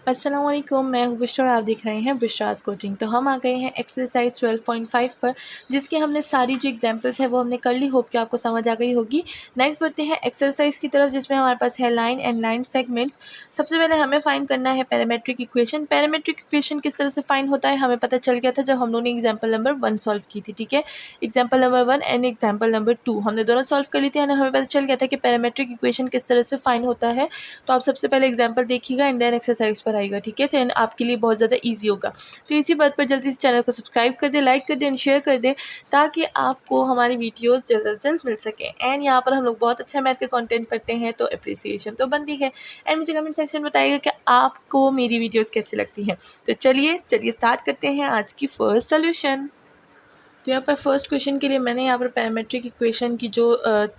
अस्सलाम वालेकुम, मैं हूँ बुशरा और आप देख रहे हैं बुशराज कोचिंग। तो हम आ गए हैं एक्सरसाइज 12.5 पर, जिसकी हमने सारी जो एग्जांपल्स है वो हमने कर ली। होप कि आपको समझ आ गई होगी। नेक्स्ट बढ़ते हैं एक्सरसाइज की तरफ, जिसमें हमारे पास है लाइन एंड लाइन सेगमेंट्स। सबसे पहले हमें फाइंड करना है पैरामेट्रिक इक्वेशन। पैरामेट्रिक इक्वेशन किस तरह से फाइंड होता है हमें पता चल गया था जब हम लोगों ने एग्जाम्पल नंबर 1 सॉल्व की थी। ठीक है, example number 1 and example number 2 हमने दोनों सॉल्व कर ली थी। हमें पता चल गया था कि पैरामेट्रिक इक्वेशन किस तरह से फाइंड होता है। तो आप सबसे पहले एग्जाम्पल देखिएगा एंड देन एक्सरसाइज पर आएगा। ठीक है, देन आपके लिए बहुत ज़्यादा ईजी होगा। तो इसी बात पर जल्दी से चैनल को सब्सक्राइब कर दे, लाइक कर दे एंड शेयर कर दे, ताकि आपको हमारी वीडियोस जल्द से जल्द मिल सके। एंड यहाँ पर हम लोग बहुत अच्छा मैथ का कंटेंट पढ़ते हैं, तो अप्रिसिएशन तो बनती है। एंड मुझे कमेंट सेक्शन में बताइएगा कि आपको मेरी वीडियोज़ कैसी लगती हैं। तो चलिए स्टार्ट करते हैं आज की फर्स्ट सोल्यूशन। तो यहाँ पर फर्स्ट क्वेश्चन के लिए मैंने यहाँ पर पैरामेट्रिक इक्वेशन की जो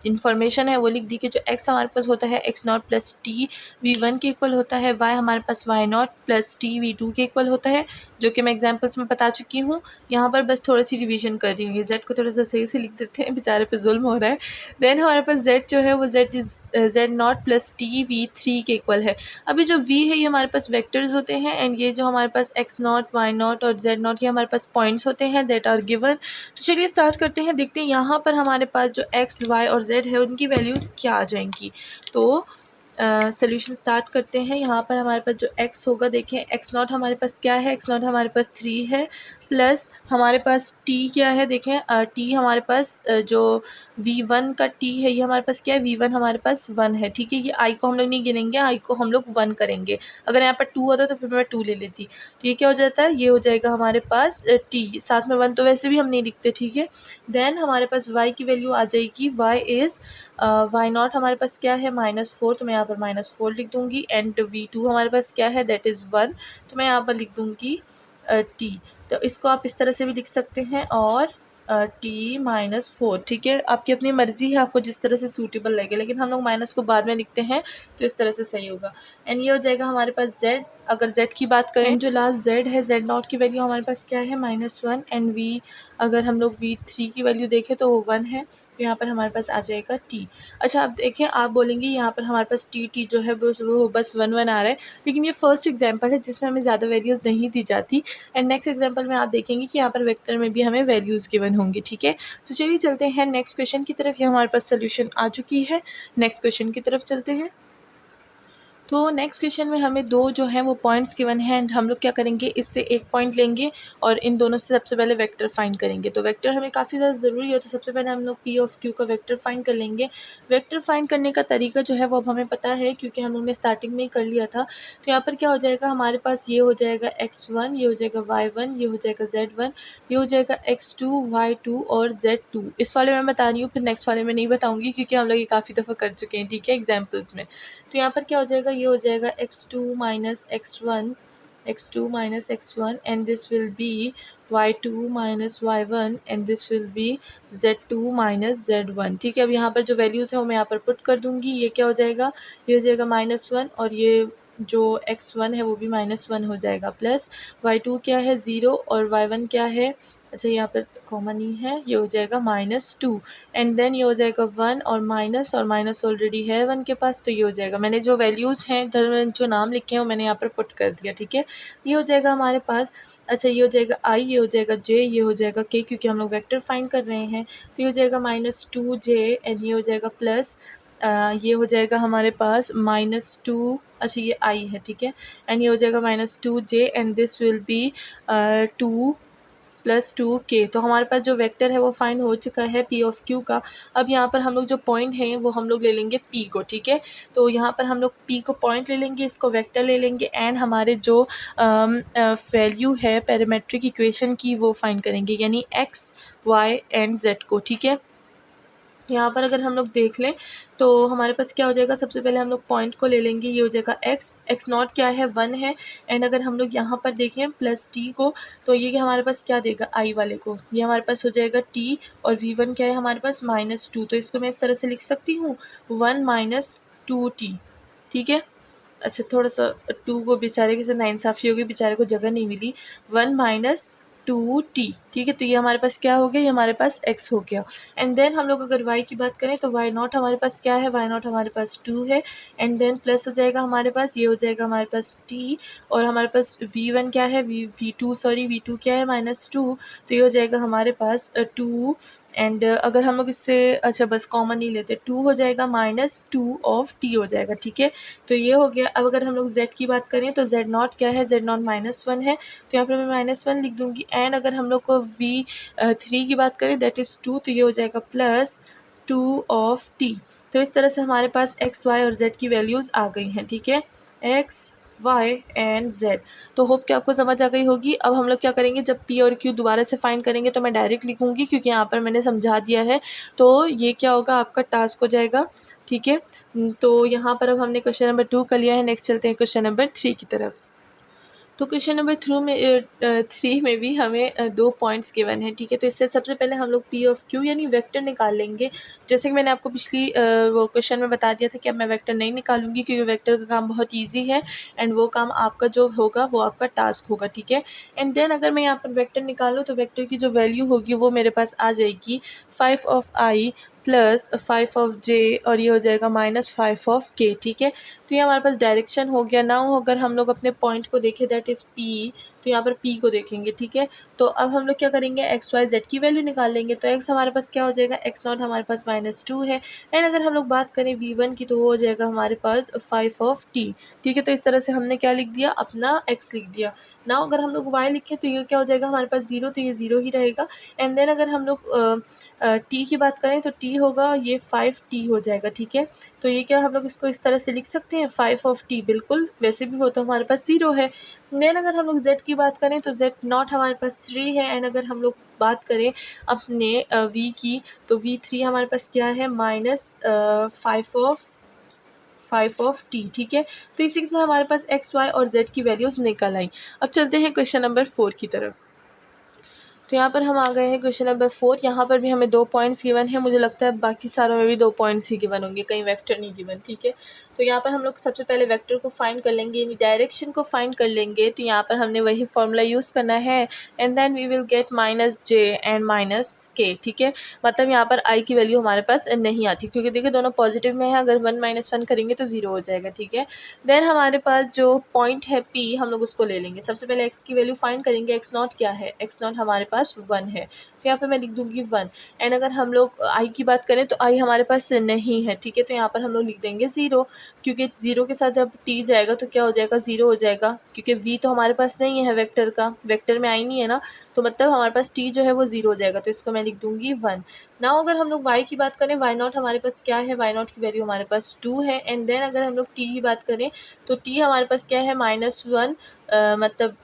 इन्फॉर्मेशन है वो लिख दी कि जो x हमारे पास होता है x0 प्लस टी v1 के इक्वल होता है, y हमारे पास y0 प्लस टी v2 के इक्वल होता है, जो कि मैं एग्जांपल्स में बता चुकी हूँ। यहाँ पर बस थोड़ी सी रिवीजन कर रही हूँ। ये z को थोड़ा सा सही से लिख देते हैं, बेचारे पे जुल्म हो रहा है। देन हमारे पास z जो है वो z0 प्लस टी v3 के इक्वल है। अभी जो v है ये हमारे पास वेक्टर्स होते हैं, एंड ये जो हमारे पास x0 y0 और z0 ये हमारे पास पॉइंट्स होते हैं दैट आर गिवन। तो चलिए स्टार्ट करते हैं, देखते हैं यहाँ पर हमारे पास जो x, y और z है उनकी वैल्यूज़ क्या आ जाएंगी। तो सोल्यूशन स्टार्ट करते हैं। यहाँ पर हमारे पास जो x होगा, देखें x0 हमारे पास क्या है, x0 हमारे पास 3 है, प्लस हमारे पास t क्या है, देखें t हमारे पास जो v1 का t है ये हमारे पास क्या है, v1 हमारे पास 1 है। ठीक है, ये i को हम लोग नहीं गिनेंगे, i को हम लोग 1 करेंगे। अगर यहाँ पर 2 होता तो फिर मैं 2 ले लेती। तो ये क्या हो जाता है, ये हो जाएगा हमारे पास t, साथ में 1 तो वैसे भी हम नहीं लिखते। ठीक है, देन हमारे पास y की वैल्यू आ जाएगी, y इज़ y0 हमारे पास क्या है -4, तो मैं यहाँ पर -4 लिख दूँगी। एंड v2 हमारे पास क्या है, दैट इज़ 1, तो मैं यहाँ पर लिख दूँगी t। तो इसको आप इस तरह से भी लिख सकते हैं, और t -4। ठीक है, आपकी अपनी मर्ज़ी है, आपको जिस तरह से सूटेबल लगे, लेकिन हम लोग माइनस को बाद में लिखते हैं तो इस तरह से सही होगा। एंड ये हो जाएगा हमारे पास z। अगर z की बात करें, एंड जो लास्ट z है, z0 की वैल्यू हमारे पास क्या है, -1, एंड v अगर हम लोग v3 की वैल्यू देखें तो वो 1 है, तो यहाँ पर हमारे पास आ जाएगा t। अच्छा, आप देखें, आप बोलेंगे यहाँ पर हमारे पास t जो है वो बस 1 1 आ रहा है, लेकिन ये फर्स्ट एग्जाम्पल है जिसमें हमें ज़्यादा वैल्यूज़ नहीं दी जाती। एंड नेक्स्ट एग्जाम्पल में आप देखेंगे कि यहाँ पर वेक्टर में भी हमें वैल्यूज़ गिवन होंगी। ठीक है, तो चलिए चलते हैं नेक्स्ट क्वेश्चन की तरफ। ये हमारे पास सोल्यूशन आ चुकी है, नेक्स्ट क्वेश्चन की तरफ चलते हैं। तो नेक्स्ट क्वेश्चन में हमें दो जो है वो पॉइंट्स गिवन है, एंड हम लोग क्या करेंगे, इससे एक पॉइंट लेंगे और इन दोनों से सबसे पहले वेक्टर फाइंड करेंगे। तो वेक्टर हमें काफ़ी ज़्यादा ज़रूरी है, तो सबसे पहले हम लोग पी ऑफ क्यू का वेक्टर फाइंड कर लेंगे। वेक्टर फाइंड करने का तरीका जो है वो अब हमें पता है, क्योंकि हम लोग ने स्टार्टिंग में ही कर लिया था। तो यहाँ पर क्या हो जाएगा, हमारे पास ये हो जाएगा x1, ये हो जाएगा y1, ये हो जाएगा z1, ये हो जाएगा x2, y2 और z2। इस वाले में बता रही हूँ, फिर नेक्स्ट वाले में नहीं बताऊँगी, क्योंकि हम लोग ये काफ़ी दफ़ा कर चुके हैं। ठीक है, एग्जाम्पल्स में। तो यहाँ पर क्या हो जाएगा, ये हो जाएगा x2 minus x1 and this will B y2 minus y1 and this will B z2 minus z1। ठीक है, अब यहाँ पर जो वैल्यूज़ है वो मैं यहाँ पर पुट कर दूँगी। ये क्या हो जाएगा, ये हो जाएगा -1, और ये जो x1 है वो भी -1 हो जाएगा, प्लस y2 क्या है 0 और y1 क्या है, अच्छा यहाँ पर कॉमन ही है, ये हो जाएगा -2, एंड देन ये हो जाएगा 1 और माइनस ऑलरेडी है 1 के पास, तो ये हो जाएगा। मैंने जो वैल्यूज़ हैं इधर मैंने जो नाम लिखे हैं वो मैंने यहाँ पर पुट कर दिया। ठीक है, ये हो जाएगा हमारे पास। अच्छा, ये हो जाएगा i, ये हो जाएगा j, ये हो जाएगा k, क्योंकि हम लोग वेक्टर फाइंड कर रहे हैं। तो ये हो जाएगा -2j, एंड ये हो जाएगा प्लस ये हो जाएगा हमारे पास -2, अच्छा ये i है। ठीक है, एंड ये हो जाएगा -2j and this will be 2 plus 2k। तो हमारे पास जो वेक्टर है वो फाइंड हो चुका है पी ऑफ क्यू का। अब यहाँ पर हम लोग जो पॉइंट हैं वो हम लोग ले लेंगे p को। ठीक है, तो यहाँ पर हम लोग p को पॉइंट ले लेंगे, इसको वेक्टर ले लेंगे, एंड हमारे जो वैल्यू है पैरामेट्रिक इक्वेशन की वो फाइंड करेंगे, यानी x, y एंड z को। ठीक है, यहाँ पर अगर हम लोग देख लें तो हमारे पास क्या हो जाएगा, सबसे पहले हम लोग पॉइंट को ले लेंगे, ये हो जाएगा x0 क्या है 1 है, एंड अगर हम लोग यहाँ पर देखें प्लस t को, तो ये हमारे पास क्या देगा i वाले को, ये हमारे पास हो जाएगा t, और v1 क्या है हमारे पास -2, तो इसको मैं इस तरह से लिख सकती हूँ 1 - 2t। ठीक है, अच्छा थोड़ा सा 2 को बेचारे के साथ नाइंसाफ़ी होगी, बेचारे को जगह नहीं मिली, 1 - टू टी, ठीक है। तो ये हमारे पास क्या हो गया, ये हमारे पास x हो गया। एंड देन हम लोग अगर y की बात करें तो y नॉट हमारे पास क्या है, y नॉट हमारे पास 2 है। एंड देन प्लस हो जाएगा हमारे पास, ये हो जाएगा हमारे पास t, और हमारे पास v1 क्या है, v2 सॉरी v2 क्या है -2, तो ये हो जाएगा हमारे पास 2। एंड अगर हम लोग इससे अच्छा बस कॉमन नहीं लेते, 2 हो जाएगा -2 ऑफ t हो जाएगा, ठीक है। तो ये हो गया। अब अगर हम लोग z की बात करें तो z नॉट क्या है, z नॉट -1 है, तो यहाँ पर मैं -1 लिख दूँगी। एंड अगर हम लोग को v3 की बात करें दैट इज़ 2, तो ये हो जाएगा +2 ऑफ t। तो इस तरह से हमारे पास x, y और z की वैल्यूज़ आ गई हैं, ठीक है, x, y एंड z। तो होप कि आपको समझ आ गई होगी। अब हम लोग क्या करेंगे, जब p और q दोबारा से फाइंड करेंगे तो मैं डायरेक्ट लिखूँगी, क्योंकि यहाँ पर मैंने समझा दिया है। तो ये क्या होगा, आपका टास्क हो जाएगा, ठीक है। तो यहाँ पर अब हमने क्वेश्चन नंबर 2 कर लिया है। नेक्स्ट चलते हैं क्वेश्चन नंबर 3 की तरफ। तो क्वेश्चन नंबर 3 में भी हमें 2 पॉइंट्स गिवन है, ठीक है। तो इससे सबसे पहले हम लोग पी ऑफ क्यू यानी वेक्टर निकाल लेंगे। जैसे कि मैंने आपको पिछली वो क्वेश्चन में बता दिया था कि अब मैं वेक्टर नहीं निकालूंगी, क्योंकि वेक्टर का काम बहुत ईजी है एंड वो काम आपका जो होगा वो आपका टास्क होगा, ठीक है। एंड देन अगर मैं यहाँ पर वेक्टर निकालूँ तो वेक्टर की जो वैल्यू होगी वो मेरे पास आ जाएगी 5 of i plus 5 of j, और ये हो जाएगा -5 ऑफ k, ठीक है। तो ये हमारे पास डायरेक्शन हो गया। नाउ अगर हम लोग अपने पॉइंट को देखें दैट इज़ p, तो यहाँ पर p को देखेंगे, ठीक है। तो अब हम लोग क्या करेंगे, x, y, z की वैल्यू निकाल लेंगे। तो x हमारे पास क्या हो जाएगा, x नॉट हमारे पास -2 है। एंड अगर हम लोग बात करें v1 की तो वो हो जाएगा हमारे पास 5 ऑफ t, ठीक है। तो इस तरह से हमने क्या लिख दिया, अपना x लिख दिया। नाउ अगर हम लोग y लिखें तो ये क्या हो जाएगा हमारे पास 0, तो ये 0 ही रहेगा। एंड देन अगर हम लोग t की बात करें तो t होगा ये 5t हो जाएगा, ठीक है। तो ये क्या हम लोग इसको इस तरह से लिख सकते हैं 5 ऑफ t, बिल्कुल, वैसे भी वो तो हमारे पास 0 है। देन अगर हम लोग z की बात करें तो z नॉट हमारे पास 3 है। एंड अगर हम लोग बात करें अपने v की तो v3 हमारे पास क्या है, -5 ऑफ t, ठीक है। तो इसी के साथ हमारे पास x, y और z की वैल्यूज़ निकल आई। अब चलते हैं क्वेश्चन नंबर 4 की तरफ। तो यहाँ पर हम आ गए हैं क्वेश्चन नंबर 4। यहाँ पर भी हमें 2 पॉइंट्स गिवन है। मुझे लगता है बाकी सारों में भी 2 पॉइंट्स ही गिवन होंगे, कहीं वेक्टर नहीं गिवन, ठीक है। तो यहाँ पर हम लोग सबसे पहले वेक्टर को फाइंड कर लेंगे, यानी डायरेक्शन को फाइंड कर लेंगे। तो यहाँ पर हमने वही फॉर्मूला यूज़ करना है, and then we will get -j and -k, ठीक है। मतलब यहाँ पर i की वैल्यू हमारे पास नहीं आती, क्योंकि देखिए दोनों पॉजिटिव में है। अगर 1 - 1 करेंगे तो 0 हो जाएगा, ठीक है। देन हमारे पास जो पॉइंट है p, हम लोग उसको ले लेंगे। सबसे पहले x की वैल्यू फाइंड करेंगे। x नॉट क्या है, x नॉट हमारे पास 1 है, तो यहाँ पे मैं लिख दूंगी 1। एंड अगर हम लोग i की बात करें तो i हमारे पास नहीं है, ठीक है। तो यहाँ पर हम लोग लिख देंगे 0, क्योंकि 0 के साथ जब t जाएगा तो क्या हो जाएगा, 0 हो जाएगा, क्योंकि v तो हमारे पास नहीं है वेक्टर का, वेक्टर में i नहीं है ना, तो मतलब हमारे पास t जो है वो 0 हो जाएगा। तो इसको मैं लिख दूंगी 1। नाउ अगर हम लोग y की बात करें, y नॉट हमारे पास क्या है, y नॉट की वैल्यू हमारे पास 2 है। एंड देन अगर हम लोग t की बात करें तो t हमारे पास क्या है, -1, मतलब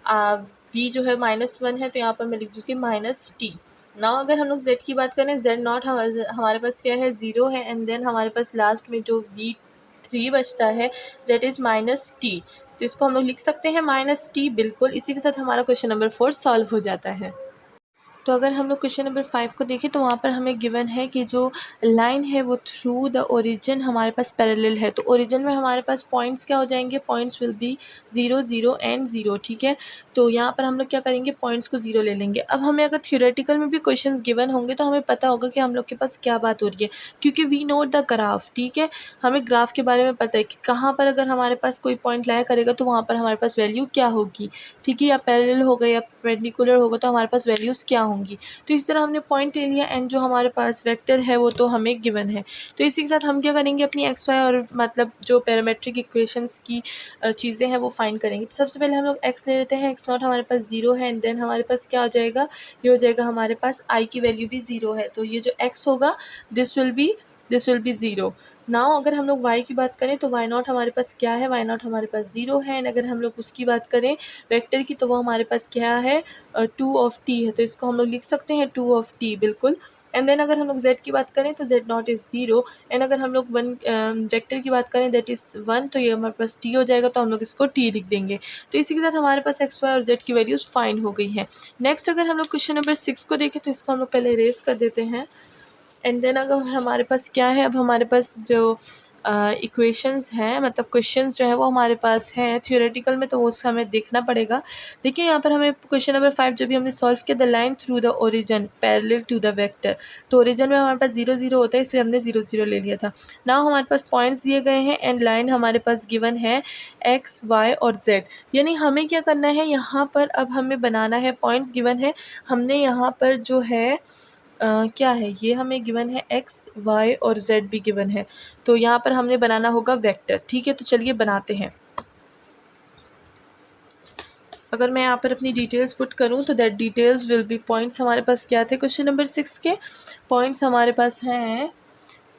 v जो है -1 है, तो यहाँ पर मैं लिख दूँगी -t। नाउ अगर हम लोग z की बात करें, z नॉट हमारे पास क्या है, 0 है। एंड देन हमारे पास लास्ट में जो v3 बचता है दैट इज़ -t, तो इसको हम लोग लिख सकते हैं -t, बिल्कुल। इसी के साथ हमारा क्वेश्चन नंबर 4 सॉल्व हो जाता है। तो अगर हम लोग क्वेश्चन नंबर 5 को देखें तो वहाँ पर हमें गिवन है कि जो लाइन है वो थ्रू द ओरिजिन हमारे पास पैरेलल है। तो ओरिजिन में हमारे पास पॉइंट्स क्या हो जाएंगे, पॉइंट्स विल बी 0, 0 एंड 0, ठीक है। तो यहाँ पर हम लोग क्या करेंगे, पॉइंट्स को 0 ले लेंगे। अब हमें अगर थ्योरेटिकल में भी क्वेश्चंस गिवन होंगे तो हमें पता होगा कि हम लोग के पास क्या बात हो रही है, क्योंकि वी नोट द ग्राफ, ठीक है। हमें ग्राफ के बारे में पता है कि कहाँ पर अगर हमारे पास कोई पॉइंट लाया करेगा तो वहाँ पर हमारे पास वैल्यू क्या होगी, ठीक है। या पैरेलल होगा या परपेंडिकुलर होगा तो हमारे पास वैल्यूज़ क्या होंगी। तो इस तरह हमने पॉइंट ले लिया, एंड जो हमारे पास वेक्टर है वो तो हमें गिवन है। तो इसी के साथ हम क्या करेंगे, अपनी एक्स वाई और मतलब जो पैरामेट्रिक इक्वेशंस की चीज़ें हैं वो फाइंड करेंगे। तो सबसे पहले हम लोग एक्स ले लेते हैं। एक्स नॉट हमारे पास 0 है, एंड देन हमारे पास क्या हो जाएगा, ये हो जाएगा हमारे पास आई की वैल्यू भी 0 है। तो ये जो एक्स होगा दिस विल बी 0। नाउ अगर हम लोग y की बात करें तो y नॉट हमारे पास क्या है, y नॉट हमारे पास 0 है। एंड अगर हम लोग उसकी बात करें वेक्टर की तो वो हमारे पास क्या है, 2 ऑफ t है। तो इसको हम लोग लिख सकते हैं 2 ऑफ t, बिल्कुल। एंड देन अगर हम लोग z की बात करें तो z नॉट इज़ 0। एंड अगर हम लोग वेक्टर की बात करें दैट इज़ 1, तो ये हमारे पास t हो जाएगा, तो हम लोग इसको t लिख देंगे। तो इसी के साथ हमारे पास x, y और z की वैल्यूज़ फाइंड हो गई हैं। नेक्स्ट अगर हम लोग क्वेश्चन नंबर 6 को देखें तो इसको हम लोग पहले रेस कर देते हैं। एंड देन अगर हमारे पास क्या है, अब हमारे पास जो इक्वेशंस हैं, मतलब क्वेश्चंस जो है वो हमारे पास हैं थ्योरेटिकल में, तो वो उसका हमें देखना पड़ेगा। देखिए यहाँ पर हमें क्वेश्चन नंबर 5 जब भी हमने सॉल्व किया, the line through the origin parallel to the vector, तो ओरिजिन में हमारे पास 0 0 होता है, इसलिए हमने 0 0 ले लिया था। नाउ हमारे पास पॉइंट्स दिए गए हैं एंड लाइन हमारे पास गिवन है x y और z, यानी हमें क्या करना है यहाँ पर, अब हमें बनाना है, पॉइंट्स गिवन है, हमने यहाँ पर जो है क्या है, ये हमें गिवन है x y और z भी गिवन है, तो यहाँ पर हमने बनाना होगा वेक्टर। ठीक है, तो चलिए बनाते हैं। अगर मैं यहाँ पर अपनी डिटेल्स पुट करूँ तो that details will be, points हमारे पास क्या थे क्वेश्चन नंबर 6 के, पॉइंट्स हमारे पास हैं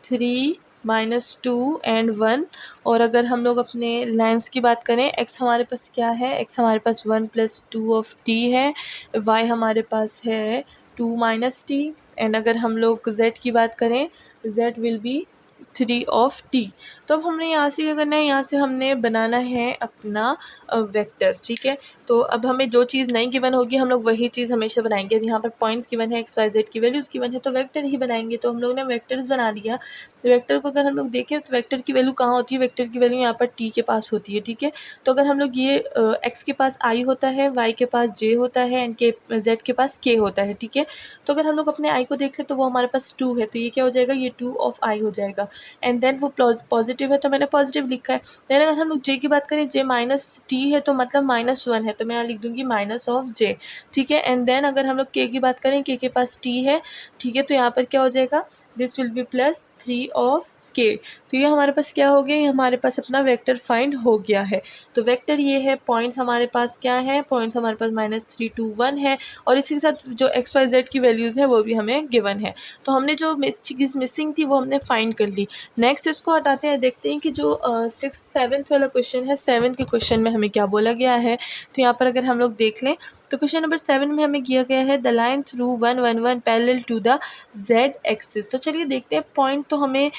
3 -2 एंड 1। और अगर हम लोग अपने लाइन्स की बात करें, x हमारे पास क्या है, x हमारे पास 1 + 2 ऑफ t है, y हमारे पास है 2 - t, एंड अगर हम लोग z की बात करें, z will be 3 of t। तो अब हमने यहाँ से क्या करना है, यहाँ से हमने बनाना है अपना वेक्टर। ठीक है, तो अब हमें जो चीज़ नहीं गिवन होगी हम लोग वही चीज़ हमेशा बनाएंगे। अब यहाँ पर पॉइंट्स गिवन है, x y z की वैल्यूज़ गिवन है, तो वेक्टर ही बनाएंगे। तो हम लोग ने वेक्टर्स बना लिया। तो वेक्टर को अगर हम लोग देखें तो वेक्टर की वैल्यू कहाँ होती है, वेक्टर की वैल्यू यहाँ पर t के पास होती है। ठीक है, तो अगर हम लोग ये x के पास i होता है, y के पास j होता है एंड z के पास k होता है। ठीक है, तो अगर हम लोग अपने i को देख लें तो वो हमारे पास 2 है, तो ये क्या हो जाएगा, ये 2 ऑफ i हो जाएगा। एंड देन वो पॉजिटिव है तो मैंने पॉजिटिव लिखा है। देन अगर हम लोग j की बात करें, j -t है तो मतलब -1 है, तो मैं यहाँ लिख दूँगी -j। ठीक है, एंड देन अगर हम लोग k की बात करें, k के पास t है। ठीक है, तो यहाँ पर क्या हो जाएगा, this will B +3 of k। तो ये हमारे पास क्या हो गया, ये हमारे पास अपना वेक्टर फाइंड हो गया है। तो वेक्टर ये है, पॉइंट्स हमारे पास क्या है, पॉइंट्स हमारे पास -3 2 1 है, और इसी के साथ जो x y z की वैल्यूज़ है वो भी हमें गिवन है। तो हमने जो चीज़ मिसिंग थी वो हमने फाइंड कर ली। नेक्स्ट इसको हटाते हैं, देखते हैं कि जो 6 7th वाला क्वेश्चन है, 7 के क्वेश्चन में हमें क्या बोला गया है। तो यहाँ पर अगर हम लोग देख लें तो क्वेश्चन नंबर 7 में हमें किया गया है the line through 1 1 1 parallel to the z axis. तो चलिए देखते हैं, पॉइंट तो हमें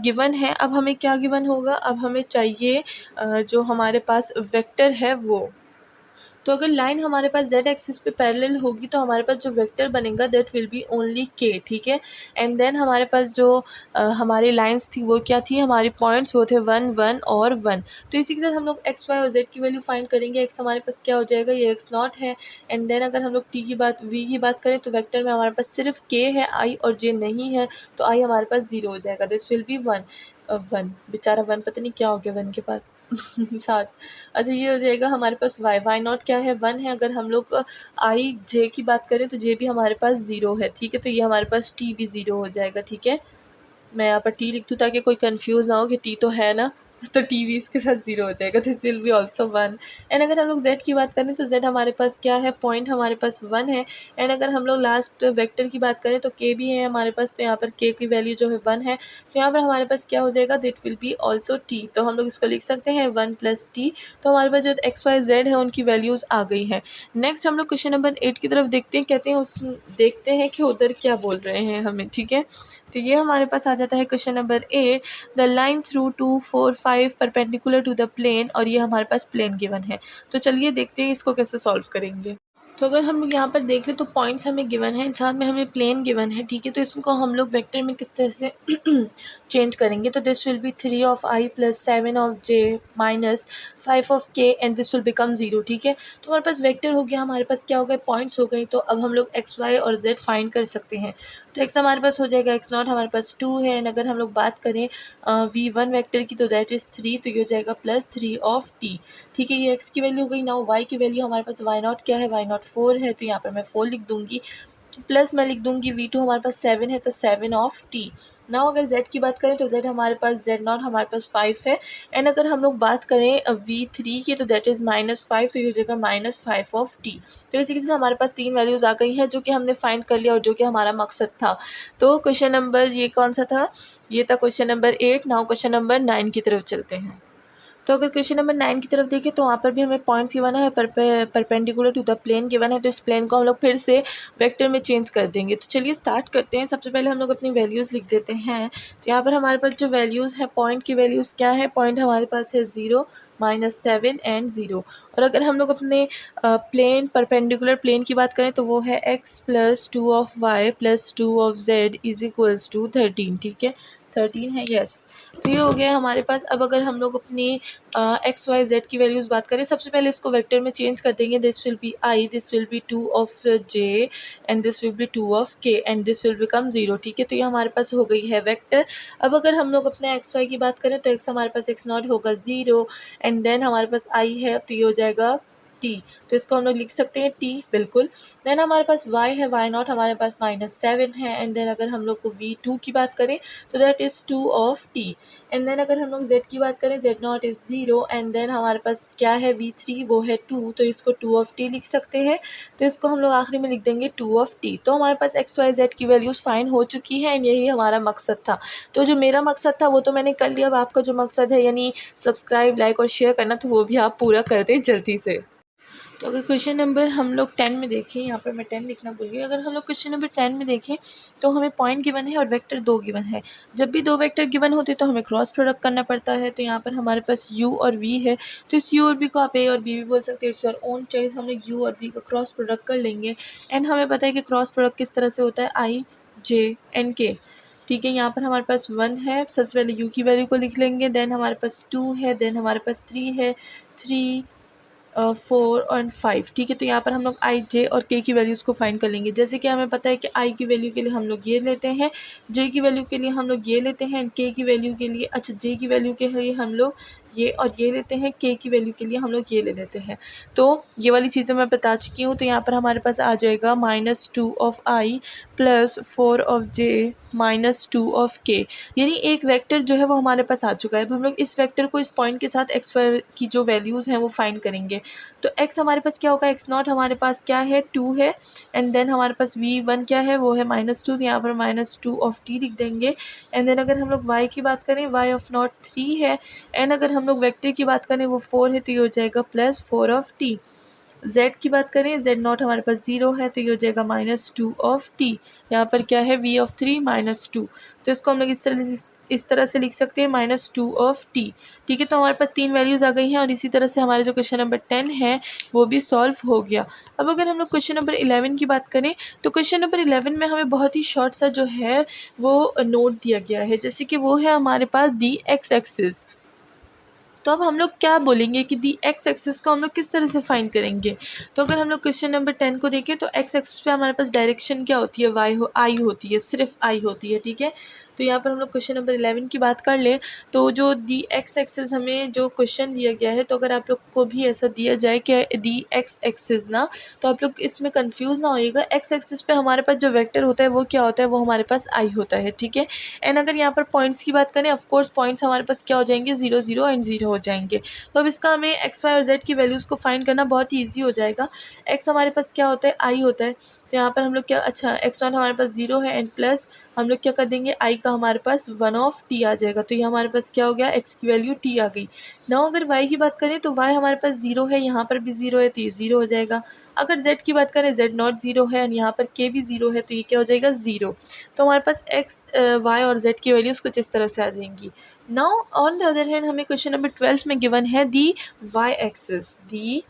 गिवन है, अब हमें क्या गिवन होगा, अब हमें चाहिए जो हमारे पास वेक्टर है वो। तो अगर लाइन हमारे पास z एक्सिस पे पैरेलल होगी तो हमारे पास जो वेक्टर बनेगा that will be only k। ठीक है, एंड देन हमारे पास जो हमारी लाइंस थी वो क्या थी, हमारे पॉइंट्स वो थे 1 1 और 1। तो इसी के साथ हम लोग x y और z की वैल्यू फाइंड करेंगे। x हमारे पास क्या हो जाएगा, ये x0 है, एंड देन अगर हम लोग v की बात करें तो वेक्टर में हमारे पास सिर्फ k है, i और j नहीं है, तो i हमारे पास 0 हो जाएगा, दिस विल बी 1। 1 बेचारा 1 पता नहीं क्या हो गया 1 के पास 7। अच्छा, ये हो जाएगा हमारे पास y नॉट क्या है, 1 है। अगर हम लोग i j की बात करें तो j भी हमारे पास 0 है। ठीक है, तो ये हमारे पास t भी 0 हो जाएगा। ठीक है, मैं यहाँ पर t लिख दूँ ताकि कोई कंफ्यूज ना हो कि t तो है ना, तो t भी इसके साथ 0 हो जाएगा, this will be also 1। And अगर हम लोग z की बात करें तो z हमारे पास क्या है, पॉइंट हमारे पास 1 है। एंड अगर हम लोग लास्ट वेक्टर की बात करें तो k भी है हमारे पास, तो यहाँ पर k की वैल्यू जो है 1 है, तो यहाँ पर हमारे पास क्या हो जाएगा, this will be also t। तो हम लोग इसको लिख सकते हैं 1 + t। तो हमारे पास जो x y z है उनकी वैल्यूज़ आ गई हैं। नेक्स्ट हम लोग क्वेश्चन नंबर 8 की तरफ देखते हैं, कहते हैं देखते हैं कि उधर क्या बोल रहे हैं हमें। ठीक है, तो ये हमारे पास आ जाता है question number 8, the line through 2 4 5 perpendicular to the plane, और ये हमारे पास प्लेन गिवन है। तो चलिए देखते हैं इसको कैसे सॉल्व करेंगे। तो अगर हम लोग यहाँ पर देख लें तो पॉइंट्स हमें गिवन है, साथ में हमें प्लेन गिवन है। ठीक है, तो इसको हम लोग वेक्टर में किस तरह से चेंज करेंगे, तो this will B 3 of i + 7 of j - 5 of k and this will become 0। ठीक है, तो हमारे पास वेक्टर हो गया, हमारे पास क्या हो गए, पॉइंट्स हो गई। तो अब हम लोग x y और z फाइंड कर सकते हैं। तो x हमारे पास हो जाएगा x0, हमारे पास 2 है, एंड अगर हम लोग बात करें v1 वेक्टर की तो दैट इज़ 3, तो ये हो जाएगा +3 ऑफ t। ठीक है, ये x की वैल्यू हो गई। नाउ y की वैल्यू हमारे पास y0 क्या है, y0 4 है, तो यहाँ पर मैं 4 लिख दूँगी, प्लस मैं लिख दूँगी v2 हमारे पास 7 है, तो 7 ऑफ t। नाउ अगर z की बात करें तो z हमारे पास z0 हमारे पास 5 है, एंड अगर हम लोग बात करें v3 की तो दैट इज़ -5, तो ये हो जाएगा -5 ऑफ t। तो इसी के साथ हमारे पास 3 वैल्यूज़ आ गई हैं जो कि हमने फाइंड कर लिया और जो कि हमारा मकसद था। तो क्वेश्चन नंबर ये कौन सा था, ये था question number 8। Now question number 9 की तरफ चलते हैं। तो अगर क्वेश्चन नंबर 9 की तरफ देखें तो वहाँ पर भी हमें पॉइंट्स गिवन है, perpendicular to the plane given है, तो इस प्लेन को हम लोग फिर से वेक्टर में चेंज कर देंगे। तो चलिए स्टार्ट करते हैं। सबसे पहले हम लोग अपनी वैल्यूज़ लिख देते हैं। तो यहाँ पर हमारे पास जो वैल्यूज़ हैं, पॉइंट की वैल्यूज़ क्या है, पॉइंट हमारे पास है 0 -7 एंड 0। और अगर हम लोग अपने प्लेन परपेंडिकुलर प्लेन की बात करें तो वो है x + 2 of y + 2 of z = 13। ठीक है, 13 है, यस। तो ये हो गया हमारे पास। अब अगर हम लोग अपनी एक्स वाई जेड की वैल्यूज़ बात करें, सबसे पहले इसको वेक्टर में चेंज कर देंगे। This will be I, this will be 2 of j and this will be 2 of k and this will become 0, ठीक है। तो ये हमारे पास हो गई है वेक्टर। अब अगर हम लोग अपने एक्स वाई की बात करें तो एक्स हमारे पास एक्स नॉट होगा 0 एंड देन हमारे पास आई है, तो ये हो जाएगा टी, तो इसको हम लोग लिख सकते हैं टी, बिल्कुल। देन हमारे पास y है, y नॉट हमारे पास -7 है एंड देन अगर हम लोग को v2 की बात करें तो that is 2 of t and then अगर हम लोग z की बात करें, z naught is 0 and then हमारे पास क्या है v3, वो है 2, तो इसको 2 ऑफ t लिख सकते हैं। तो इसको हम लोग आखिरी में लिख देंगे 2 ऑफ t। तो हमारे पास एक्स वाई जेड की वैल्यूज़ फाइन हो चुकी है एंड यही हमारा मकसद था। तो जो मेरा मकसद था वो तो मैंने कर लिया। अब आपका जो मकसद है यानी सब्सक्राइब, लाइक और शेयर करना, तो वो भी आप पूरा कर दें जल्दी से। तो अगर क्वेश्चन नंबर हम लोग 10 में देखें, यहाँ पर मैं 10 लिखना भूल गई। अगर हम लोग क्वेश्चन नंबर 10 में देखें तो हमें पॉइंट गिवन है और वेक्टर 2 गिवन है। जब भी 2 वेक्टर गिवन होते तो हमें क्रॉस प्रोडक्ट करना पड़ता है। तो यहाँ पर हमारे पास u और v है, तो इस u और v को आप a और b भी बोल सकते हैं। It's your own choice. हम लोग u और v का क्रॉस प्रोडक्ट कर लेंगे एंड हमें पता है कि क्रॉस प्रोडक्ट किस तरह से होता है, i, j एंड k, ठीक है। यहाँ पर हमारे पास 1 है, सबसे पहले u की वैल्यू को लिख लेंगे। देन हमारे पास 2 है, देन हमारे पास 3 है, 3 4 और 5, ठीक है। तो यहाँ पर हम लोग आई, जे और के की वैल्यूज़ को फाइंड कर लेंगे। जैसे कि हमें पता है कि आई की वैल्यू के लिए हम लोग ये लेते हैं, जे की वैल्यू के लिए हम लोग ये लेते हैं एंड के की वैल्यू के लिए, अच्छा, जे की वैल्यू के लिए हम लोग ये और ये लेते हैं, के की वैल्यू के लिए हम लोग ये ले लेते हैं। तो ये वाली चीज़ें मैं बता चुकी हूँ। तो यहाँ पर हमारे पास आ जाएगा -2 of I plus 4 of J -2 of के, यानी एक वेक्टर जो है वो हमारे पास आ चुका है। अब हम लोग इस वेक्टर को इस पॉइंट के साथ एक्स वाई की जो वैल्यूज़ हैं वो फाइंड करेंगे। तो x हमारे पास क्या होगा, एक्स नॉट हमारे पास क्या है, 2 है एंड देन हमारे पास v1 क्या है, वो है -2, तो यहाँ पर -2 ऑफ t लिख देंगे। एंड देन अगर हम लोग y की बात करें, y ऑफ नॉट 3 है एंड अगर हम लोग वेक्टर की बात करें वो 4 है, तो ये हो जाएगा +4 ऑफ t। z की बात करें, z नॉट हमारे पास 0 है, तो ये हो जाएगा -2 ऑफ t। यहाँ पर क्या है, v ऑफ 3 -2, तो इसको हम लोग इस तरह से लिख सकते हैं -2 ऑफ t, ठीक है। तो हमारे पास 3 वैल्यूज़ आ गई हैं और इसी तरह से हमारे जो क्वेश्चन नंबर 10 है वो भी सॉल्व हो गया। अब अगर हम लोग क्वेश्चन नंबर 11 की बात करें तो क्वेश्चन नंबर 11 में हमें बहुत ही शॉर्ट सा जो है वो नोट दिया गया है, जैसे कि वो है हमारे पास दी एक्स एक्सिस। तो अब हम लोग क्या बोलेंगे कि दी एक्स एक्सिस को हम लोग किस तरह से फाइंड करेंगे। तो अगर हम लोग क्वेश्चन नंबर 10 को देखें तो एक्स एक्सिस पे हमारे पास डायरेक्शन क्या होती है, आई होती है, सिर्फ आई होती है, ठीक है। तो यहाँ पर हम लोग क्वेश्चन नंबर 11 की बात कर ले तो जो दी एक्स एक्सिस हमें जो क्वेश्चन दिया गया है, तो अगर आप लोग को भी ऐसा दिया जाए कि दी एक्स एक्सिस ना, तो आप लोग इसमें कंफ्यूज ना होइएगा। एक्स एक्सिस पे हमारे पास जो वेक्टर होता है वो क्या होता है, वो हमारे पास आई होता है, ठीक है। एंड अगर यहाँ पर पॉइंट्स की बात करें, ऑफकोर्स पॉइंट्स हमारे पास क्या हो जाएंगे, 0 0 एंड 0 हो जाएंगे। तो अब इसका हमें एक्स वाई और जेड की वैल्यूज़ को फाइंड करना बहुत ही ईजी हो जाएगा। एक्स हमारे पास क्या होता है, आई होता है, तो यहाँ पर हम लोग क्या, अच्छा, एक्स नॉट हमारे पास 0 है एंड प्लस हम लोग क्या कर देंगे, आई का हमारे पास 1 ऑफ टी आ जाएगा। तो ये हमारे पास क्या हो गया, एक्स की वैल्यू टी आ गई। नाउ अगर वाई की बात करें तो वाई हमारे पास 0 है, यहाँ पर भी 0 है, तो ये 0 हो जाएगा। अगर जेड की बात करें, जेड नॉट 0 है और यहाँ पर के भी 0 है, तो ये क्या हो जाएगा, 0। तो हमारे पास एक्स, वाई और जेड की वैल्यूज़ कुछ इस तरह से आ जाएंगी। Now on the other hand हमें क्वेश्चन नंबर 12 में गिवन है दी वाई एक्सिस, दी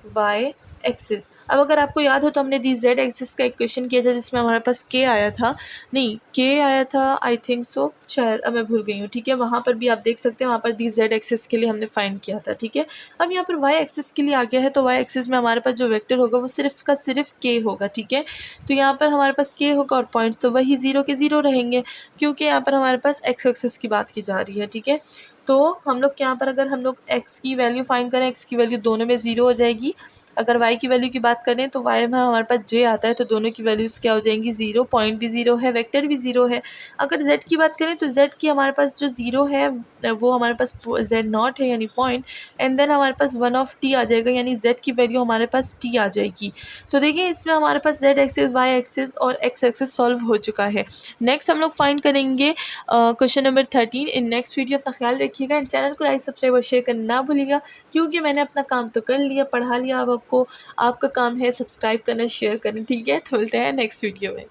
वाई एक्सिस। अब अगर आपको याद हो तो हमने दी जेड एक्सिस का इक्वेशन किया था जिसमें हमारे पास के आया था, नहीं के आया था, आई थिंक सो, शायद, अब मैं भूल गई हूँ, ठीक है। वहाँ पर भी आप देख सकते हैं, वहाँ पर दी जेड एक्सिस के लिए हमने फाइंड किया था, ठीक है। अब यहाँ पर वाई एक्सिस के लिए आ गया है, तो वाई एक्सिस में हमारे पास जो वेक्टर होगा वो सिर्फ का सिर्फ के होगा, ठीक है। तो यहाँ पर हमारे पास के होगा और पॉइंट्स तो वही 0 के 0 रहेंगे, क्योंकि यहाँ पर हमारे पास एक्स एक्सिस की बात की जा रही है, ठीक है। तो हम लोग यहाँ पर अगर हम लोग x की वैल्यू फाइंड करें, x की वैल्यू दोनों में 0 हो जाएगी। अगर y की वैल्यू की बात करें तो y में हमारे पास j आता है, तो दोनों की वैल्यूज़ क्या हो जाएंगी, 0, पॉइंट भी 0 है, वेक्टर भी 0 है। अगर z की बात करें तो z की हमारे पास जो 0 है वो हमारे पास z नॉट है यानी पॉइंट, एंड देन हमारे पास 1 ऑफ t आ जाएगा, यानी z की वैल्यू हमारे पास t आ जाएगी। तो देखिए इसमें हमारे पास z एक्सिस, y एक्सिस और x एक्सिस सॉल्व हो चुका है। नेक्स्ट हम लोग फाइंड करेंगे question number 13 in next video. अपना ख्याल रखिएगा एंड चैनल को लाइक, सब्सक्राइब और शेयर करना ना भूलिएगा, क्योंकि मैंने अपना काम तो कर लिया, पढ़ा लिया। अब आपको, आपका काम है सब्सक्राइब करना, शेयर करना, ठीक है। तो मिलते हैं नेक्स्ट वीडियो में।